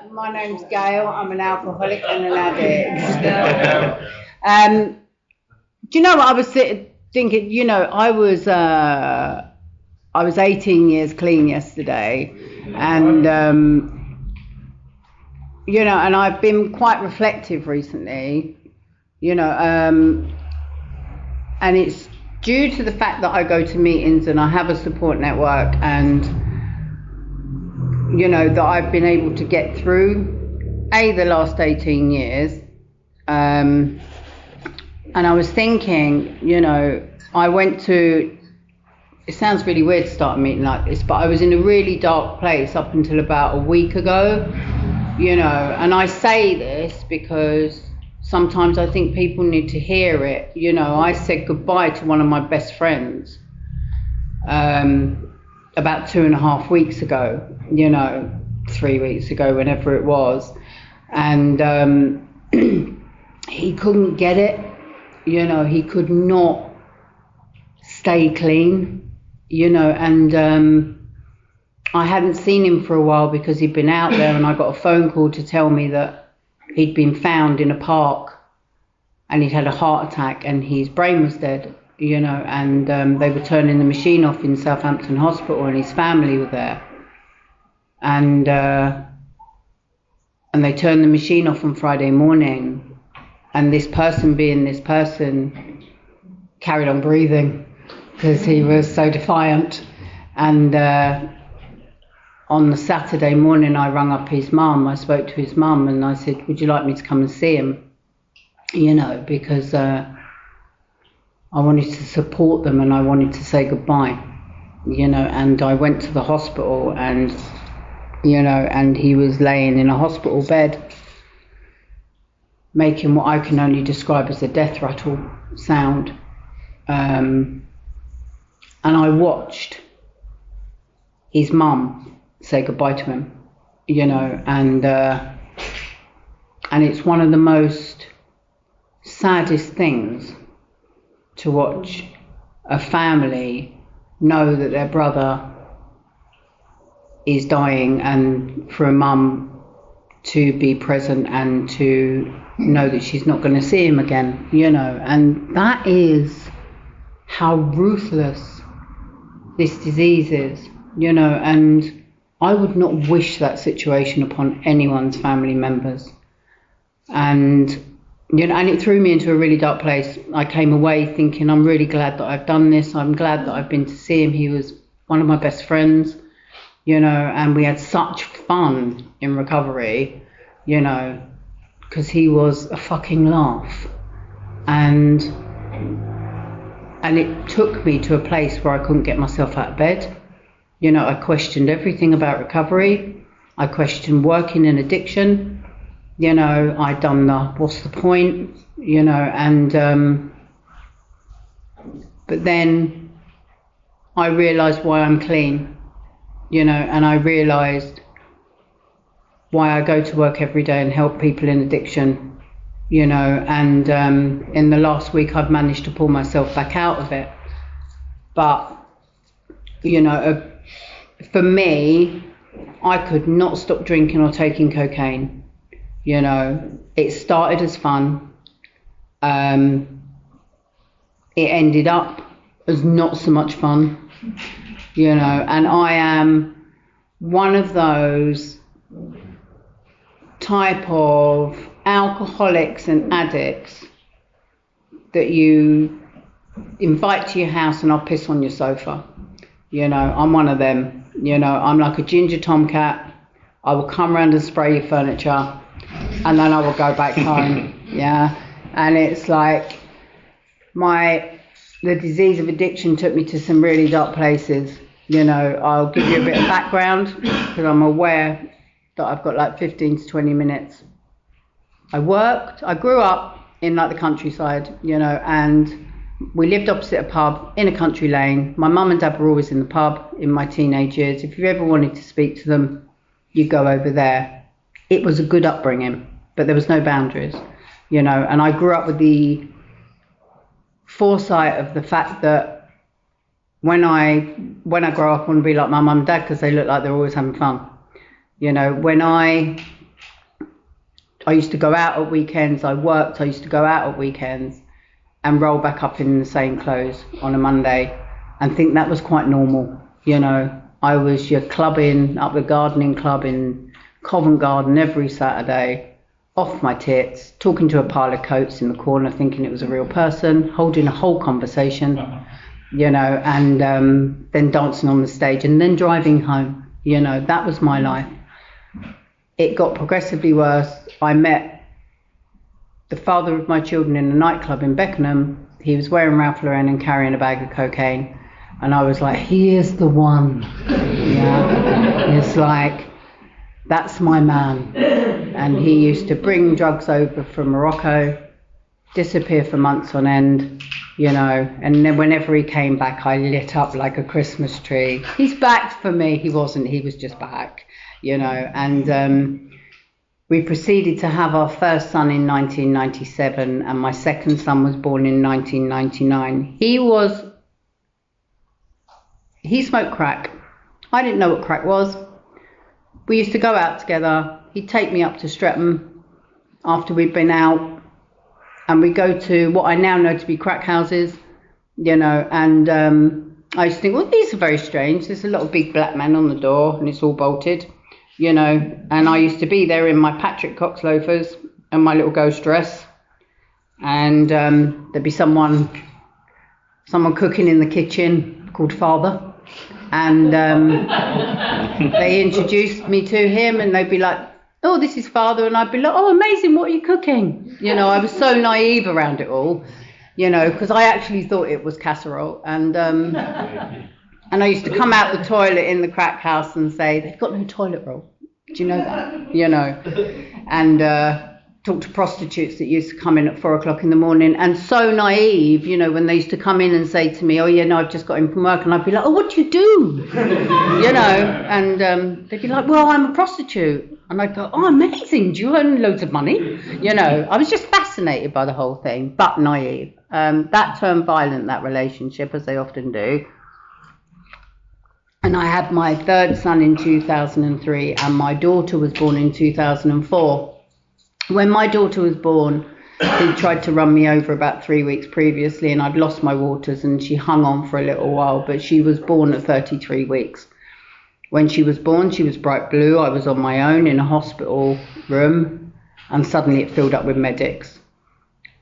My name's Gail. I'm an alcoholic and an addict. Do you know what I was thinking? You know, I was 18 years clean yesterday, and you know, and I've been quite reflective recently. You know, and it's due to the fact that I go to meetings and I have a support network, and you know, that I've been able to get through the last 18 years. And I was thinking, you know, I went to, it sounds really weird to start a meeting like this, but I was in a really dark place up until about a week ago, you know, and I say this because sometimes I think people need to hear it. You know, I said goodbye to one of my best friends about 2.5 weeks ago, you know, 3 weeks ago, whenever it was. And he couldn't get it, you know, he could not stay clean, you know, and I hadn't seen him for a while because he'd been out there, and I got a phone call to tell me that he'd been found in a park and he'd had a heart attack and his brain was dead, you know, and they were turning the machine off in Southampton Hospital, and his family were there. And they turned the machine off on Friday morning, and this person, being this person, carried on breathing because he was so defiant. And on the Saturday morning, I rang up his mum. I spoke to his mum and I said, would you like me to come and see him? You know, because I wanted to support them and I wanted to say goodbye, you know. And I went to the hospital, and you know, and he was laying in a hospital bed making what I can only describe as a death rattle sound, and I watched his mum say goodbye to him, you know, and it's one of the most saddest things to watch a family know that their brother is dying, and for a mum to be present and to know that she's not going to see him again, you know. And that is how ruthless this disease is, you know, and I would not wish that situation upon anyone's family members. And you know, and it threw me into a really dark place. I came away thinking, I'm really glad that I've done this. I'm glad that I've been to see him. He was one of my best friends, you know, and we had such fun in recovery, you know, because he was a fucking laugh. And it took me to a place where I couldn't get myself out of bed. You know, I questioned everything about recovery. I questioned working in addiction. You know, I'd done the, what's the point, you know, and, but then I realised why I'm clean, you know, and I realised why I go to work every day and help people in addiction, you know, and in the last week I've managed to pull myself back out of it. But, you know, for me, I could not stop drinking or taking cocaine. You know, it started as fun. It ended up as not so much fun, you know, and I am one of those type of alcoholics and addicts that you invite to your house and I'll piss on your sofa. You know, I'm one of them. You know, I'm like a ginger tomcat. I will come around and spray your furniture, and then I will go back home. Yeah, and it's like the disease of addiction took me to some really dark places. You know, I'll give you a bit of background because I'm aware that I've got like 15 to 20 minutes. I grew up in like the countryside, you know, and we lived opposite a pub in a country lane. My mum and dad were always in the pub in my teenage years. If you ever wanted to speak to them, you go over there. It was a good upbringing, but there was no boundaries, you know, and I grew up with the foresight of the fact that when I grow up, I want to be like my mum and dad because they look like they're always having fun. You know, when I I used to go out at weekends. I used to go out at weekends and roll back up in the same clothes on a Monday and think that was quite normal. You know, I was your clubbing up the gardening club in Covent Garden every Saturday, off my tits, talking to a pile of coats in the corner, thinking it was a real person, holding a whole conversation, you know, and then dancing on the stage and then driving home. You know, that was my life. It got progressively worse. I met the father of my children in a nightclub in Beckenham. He was wearing Ralph Lauren and carrying a bag of cocaine. And I was like, he is the one. Yeah. It's like, that's my man. And he used to bring drugs over from Morocco, disappear for months on end, you know, and then whenever he came back, I lit up like a Christmas tree. He's back for me. He wasn't, he was just back, you know. And we proceeded to have our first son in 1997, and my second son was born in 1999. He smoked crack. I didn't know what crack was. We used to go out together. He'd take me up to Streatham after we'd been out, and we'd go to what I now know to be crack houses, you know, and I used to think, well, these are very strange. There's a little big black man on the door and it's all bolted, you know, and I used to be there in my Patrick Cox loafers and my little ghost dress, and there'd be someone cooking in the kitchen called Father. And they introduced me to him, and they'd be like, oh, this is Father, and I'd be like, oh, amazing, what are you cooking? You know, I was so naive around it all, you know, because I actually thought it was casserole. And I used to come out the toilet in the crack house and say, they've got no toilet roll. Do you know that? You know, and talk to prostitutes that used to come in at 4 o'clock in the morning, and so naive, you know, when they used to come in and say to me, oh yeah, no, I've just got in from work, and I'd be like, oh, what do you do? You know, and they'd be like, well, I'm a prostitute, and I'd go, oh, amazing, do you earn loads of money? You know, I was just fascinated by the whole thing, but naive. That turned violent, that relationship, as they often do. And I had my third son in 2003, and my daughter was born in 2004. When my daughter was born, he tried to run me over about 3 weeks previously, and I'd lost my waters, and she hung on for a little while, but she was born at 33 weeks. When she was born, she was bright blue. I was on my own in a hospital room, and suddenly it filled up with medics.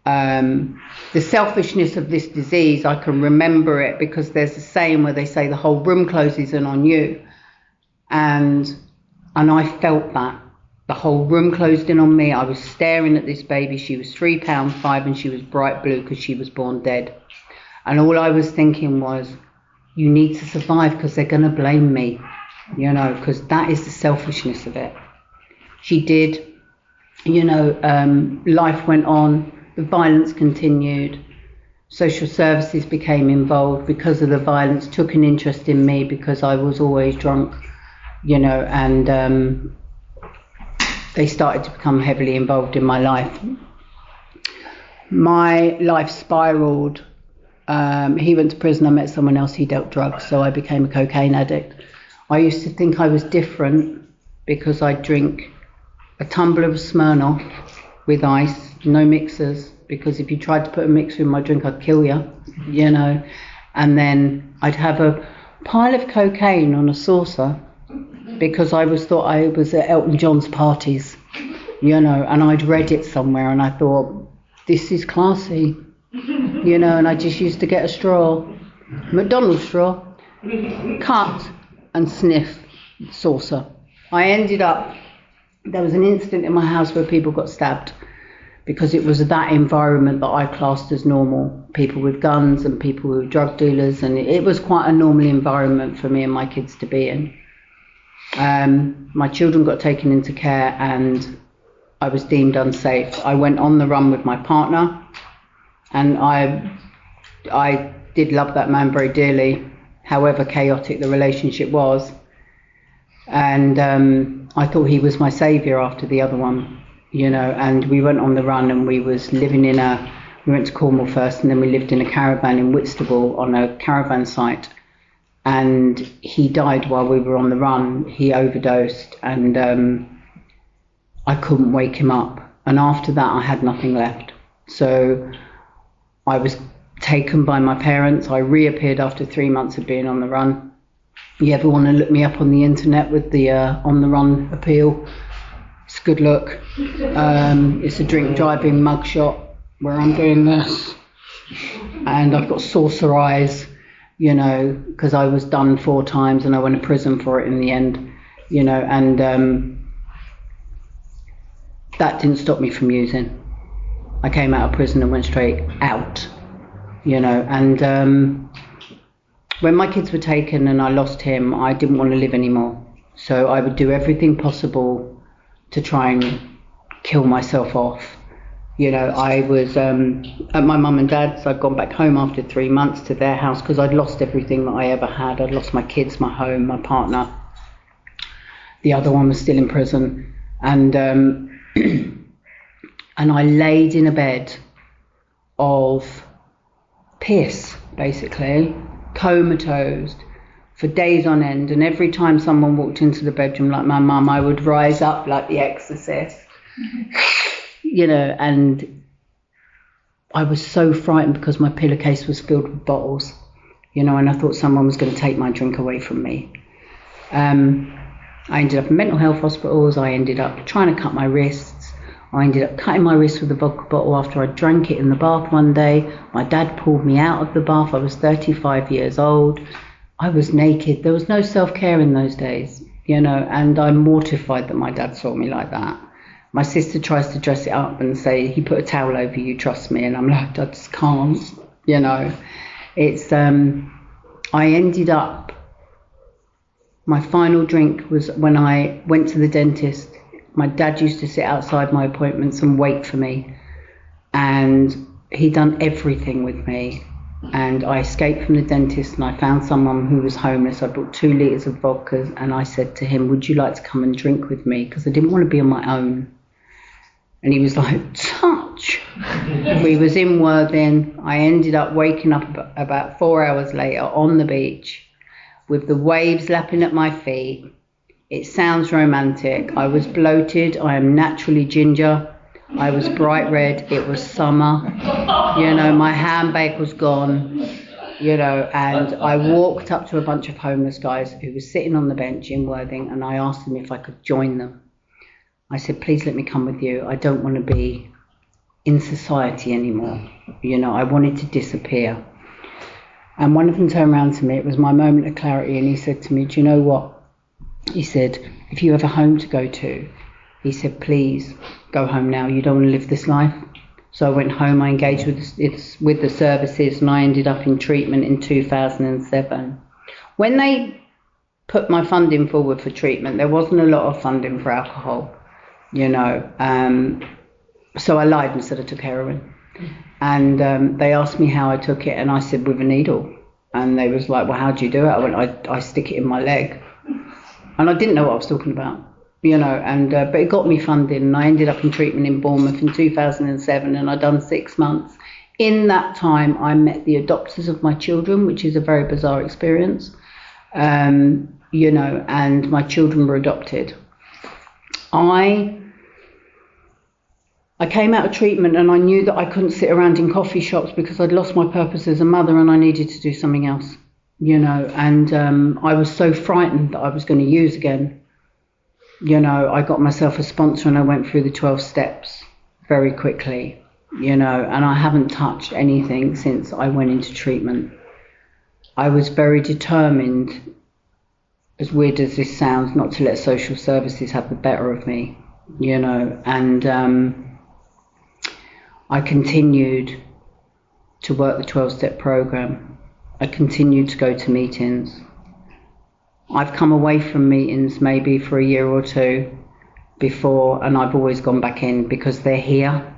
The selfishness of this disease, I can remember it because there's a saying where they say the whole room closes in on you. And I felt that. The whole room closed in on me. I was staring at this baby. She was £3.5 and she was bright blue because she was born dead. And all I was thinking was, you need to survive because they're going to blame me, you know, because that is the selfishness of it. She did, you know, life went on, the violence continued. Social services became involved because of the violence, took an interest in me because I was always drunk, you know, and they started to become heavily involved in my life. My life spiraled. He went to prison, I met someone else, he dealt drugs, so I became a cocaine addict. I used to think I was different because I'd drink a tumbler of Smirnoff with ice, no mixers, because if you tried to put a mixer in my drink, I'd kill you, you know. And then I'd have a pile of cocaine on a saucer because I thought I was at Elton John's parties, you know, and I'd read it somewhere and I thought, this is classy, you know, and I just used to get a straw, McDonald's straw, cut and sniff saucer. I ended up, there was an incident in my house where people got stabbed because it was that environment that I classed as normal, people with guns and people who were drug dealers, and it was quite a normal environment for me and my kids to be in. My children got taken into care and I was deemed unsafe. I went on the run with my partner, and I did love that man very dearly, however chaotic the relationship was. And I thought he was my saviour after the other one, you know, and we went on the run and we went to Cornwall first, and then we lived in a caravan in Whitstable on a caravan site. And he died while we were on the run. He overdosed, and I couldn't wake him up. And after that, I had nothing left. So I was taken by my parents. I reappeared after 3 months of being on the run. You ever want to look me up on the internet with the on the run appeal? It's a good look. It's a drink driving mugshot where I'm doing this. And I've got saucer eyes, you know, because I was done 4 times and I went to prison for it in the end, you know, and that didn't stop me from using. I came out of prison and went straight out, you know, and when my kids were taken and I lost him, I didn't want to live anymore. So I would do everything possible to try and kill myself off. You know, I was at my mum and dad's. I'd gone back home after 3 months to their house because I'd lost everything that I ever had. I'd lost my kids, my home, my partner. The other one was still in prison. And and I laid in a bed of piss, basically, comatose for days on end. And every time someone walked into the bedroom, like my mum, I would rise up like the exorcist. You know, and I was so frightened because my pillowcase was filled with bottles, you know, and I thought someone was going to take my drink away from me. I ended up in mental health hospitals. I ended up trying to cut my wrists. I ended up cutting my wrist with a vodka bottle after I drank it in the bath one day. My dad pulled me out of the bath. I was 35 years old. I was naked. There was no self-care in those days, you know, and I'm mortified that my dad saw me like that. My sister tries to dress it up and say, he put a towel over you, trust me. And I'm like, I just can't, you know. It's, I ended up, my final drink was when I went to the dentist. My dad used to sit outside my appointments and wait for me. And he'd done everything with me. And I escaped from the dentist and I found someone who was homeless. I bought 2 litres of vodka and I said to him, would you like to come and drink with me? Because I didn't want to be on my own. And he was like, touch. We was in Worthing. I ended up waking up about 4 hours later on the beach with the waves lapping at my feet. It sounds romantic. I was bloated. I am naturally ginger. I was bright red. It was summer. You know, my handbag was gone, you know, and I walked up to a bunch of homeless guys who were sitting on the bench in Worthing, and I asked them if I could join them. I said, please let me come with you. I don't want to be in society anymore. You know, I wanted to disappear. And one of them turned around to me. It was my moment of clarity. And he said to me, do you know what? He said, if you have a home to go to, he said, please go home now. You don't want to live this life. So I went home. I engaged with the services and I ended up in treatment in 2007. When they put my funding forward for treatment, there wasn't a lot of funding for alcohol. You know, so I lied and said I took heroin. And they asked me how I took it, and I said with a needle. And they was like, well, how do you do it? I went, I stick it in my leg. And I didn't know what I was talking about, you know, and but it got me funding, and I ended up in treatment in Bournemouth in 2007, and I'd done 6 months. In that time, I met the adopters of my children, which is a very bizarre experience, you know, and my children were adopted. I came out of treatment and I knew that I couldn't sit around in coffee shops because I'd lost my purpose as a mother and I needed to do something else, you know, and I was so frightened that I was going to use again. You know, I got myself a sponsor and I went through the 12 steps very quickly, you know, and I haven't touched anything since I went into treatment. I was very determined, as weird as this sounds, not to let social services have the better of me, you know, and I continued to work the 12-step program. I continued to go to meetings. I've come away from meetings maybe for a year or two before, and I've always gone back in because they're here.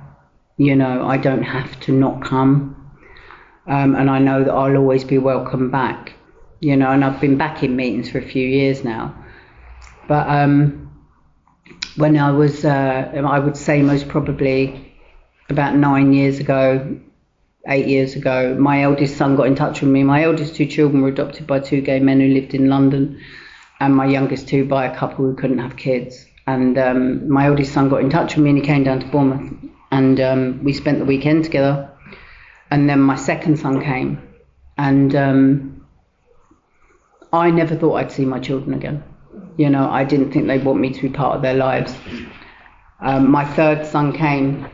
You know, I don't have to not come, and I know that I'll always be welcome back. You know, and I've been back in meetings for a few years now. But when I was, I would say most probably about 9 years ago, 8 years ago, my eldest son got in touch with me. My eldest 2 children were adopted by 2 gay men who lived in London, and my youngest 2 by a couple who couldn't have kids. And my oldest son got in touch with me and he came down to Bournemouth, and we spent the weekend together. And then my second son came, and I never thought I'd see my children again. You know, I didn't think they'd want me to be part of their lives. My third son came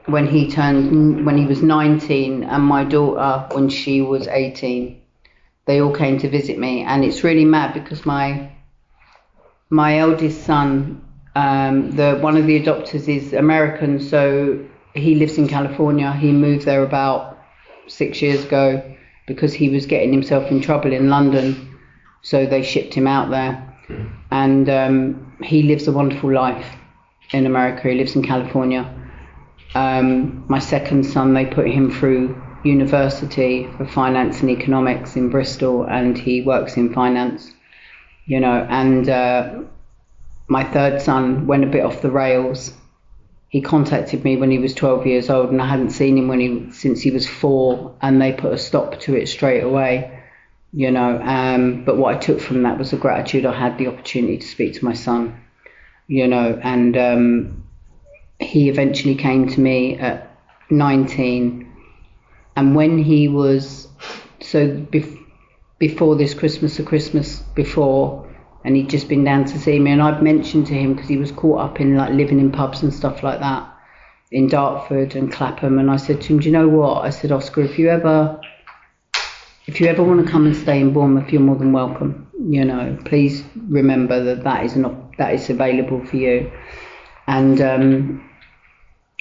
when he was 19, and my daughter when she was 18. They all came to visit me, and it's really mad because my eldest son, one of the adopters is American, so he lives in California. He moved there about 6 years ago because he was getting himself in trouble in London, so they shipped him out there. And he lives a wonderful life in America. He lives in California. My second son, they put him through university for finance and economics in Bristol, and he works in finance, you know. And my third son went a bit off the rails. He contacted me when he was 12 years old, and I hadn't seen him since he was 4, and they put a stop to it straight away, you know. But what I took from that was the gratitude I had the opportunity to speak to my son, you know. And he eventually came to me at 19, and when he was, before this Christmas, the Christmas before, and he'd just been down to see me, and I'd mentioned to him, because he was caught up in like living in pubs and stuff like that in Dartford and Clapham, and I said to him, do you know what? I said, Oscar, if you ever want to come and stay in Bournemouth, you're more than welcome. You know, please remember that is available for you. And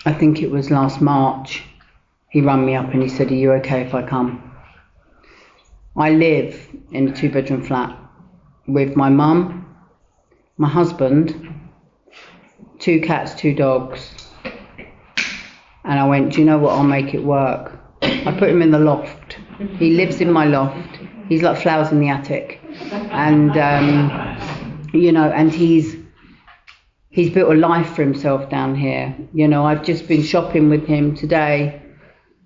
I think it was last March, he rang me up and he said, are you okay if I come? I live in a 2-bedroom flat with my mum, my husband, 2 cats, 2 dogs. And I went, do you know what, I'll make it work. I put him in the loft. He lives in my loft. He's like flowers in the attic. And, you know, and he's built a life for himself down here. You know, I've just been shopping with him today,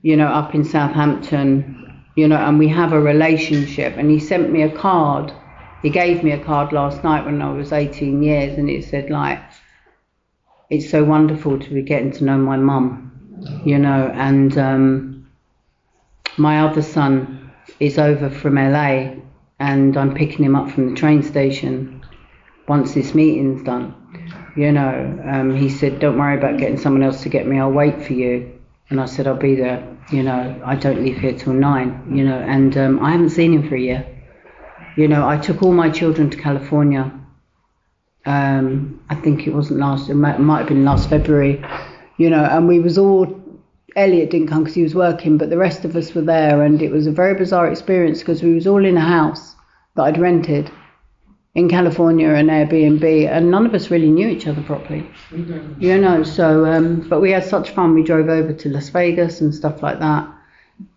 you know, up in Southampton, you know, and we have a relationship. And he sent me a card. He gave me a card last night when I was 18 years, and it said, like, it's so wonderful to be getting to know my mum, you know. And my other son is over from LA, and I'm picking him up from the train station once this meeting's done, you know. He said, don't worry about getting someone else to get me, I'll wait for you. And I said, I'll be there, you know, I don't leave here till 9, you know. And I haven't seen him for a year. You know, I took all my children to California. I think it might have been last February, you know, and we was all, Elliot didn't come because he was working, but the rest of us were there, and it was a very bizarre experience because we was all in a house that I'd rented in California, an Airbnb, and none of us really knew each other properly, you know. So, but we had such fun. We drove over to Las Vegas and stuff like that.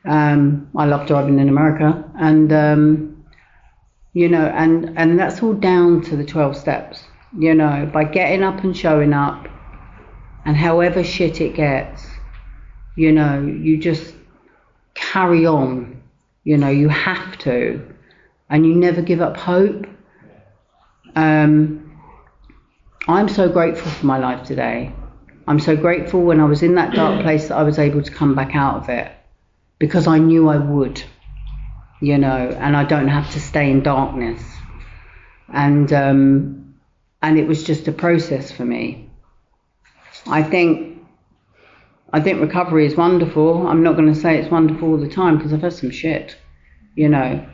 I love driving in America, and you know, and that's all down to the 12 steps, you know, by getting up and showing up, and however shit it gets, you know, you just carry on, you know, you have to, and you never give up hope. I'm so grateful for my life today. I'm so grateful when I was in that dark place that I was able to come back out of it, because I knew I would, you know, and I don't have to stay in darkness. And it was just a process for me. I think recovery is wonderful. I'm not going to say it's wonderful all the time, because I've had some shit, you know,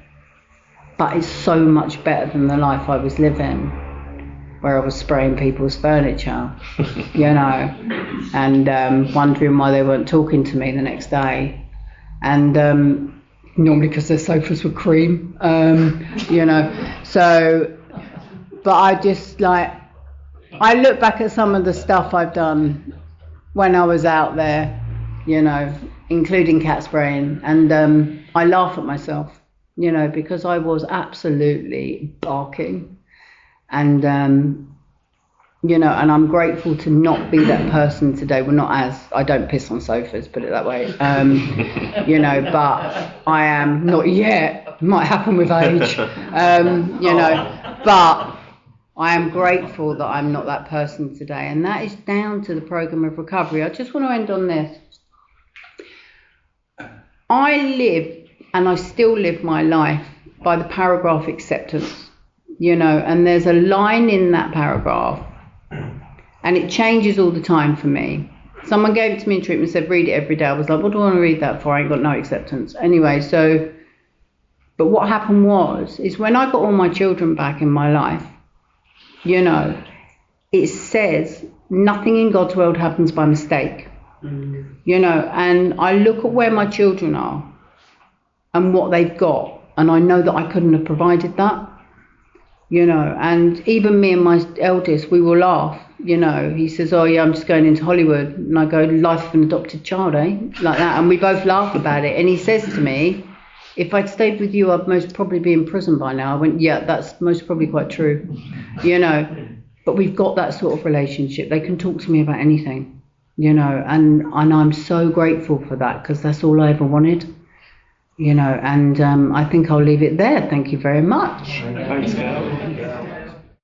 but it's so much better than the life I was living, where I was spraying people's furniture, you know, and wondering why they weren't talking to me the next day. And normally because their sofas were cream, you know. So, but I just, like, I look back at some of the stuff I've done when I was out there, you know, including cat spraying, and I laugh at myself, you know, because I was absolutely barking, and you know, and I'm grateful to not be that person today. Well, not as, I don't piss on sofas, put it that way, you know, but I am not yet, might happen with age, you know, but I am grateful that I'm not that person today, and that is down to the program of recovery. I just want to end on this. I live, and I still live my life by the paragraph acceptance, and there's a line in that paragraph, and it changes all the time for me. Someone gave it to me in treatment, said, read it every day. I was like, what do I want to read that for? I ain't got no acceptance. Anyway, but what happened is when I got all my children back in my life, it says nothing in God's world happens by mistake, and I look at where my children are and what they've got, and I know that I couldn't have provided that, and even me and my eldest, we will laugh, he says, oh yeah, I'm just going into Hollywood, and I go, life of an adopted child, like that, and we both laugh about it, and he says to me, if I'd stayed with you, I'd most probably be in prison by now. I went, yeah, that's most probably quite true, but we've got that sort of relationship. They can talk to me about anything, and I'm so grateful for that, because that's all I ever wanted, and I think I'll leave it there. Thank you very much. Thanks, Gail.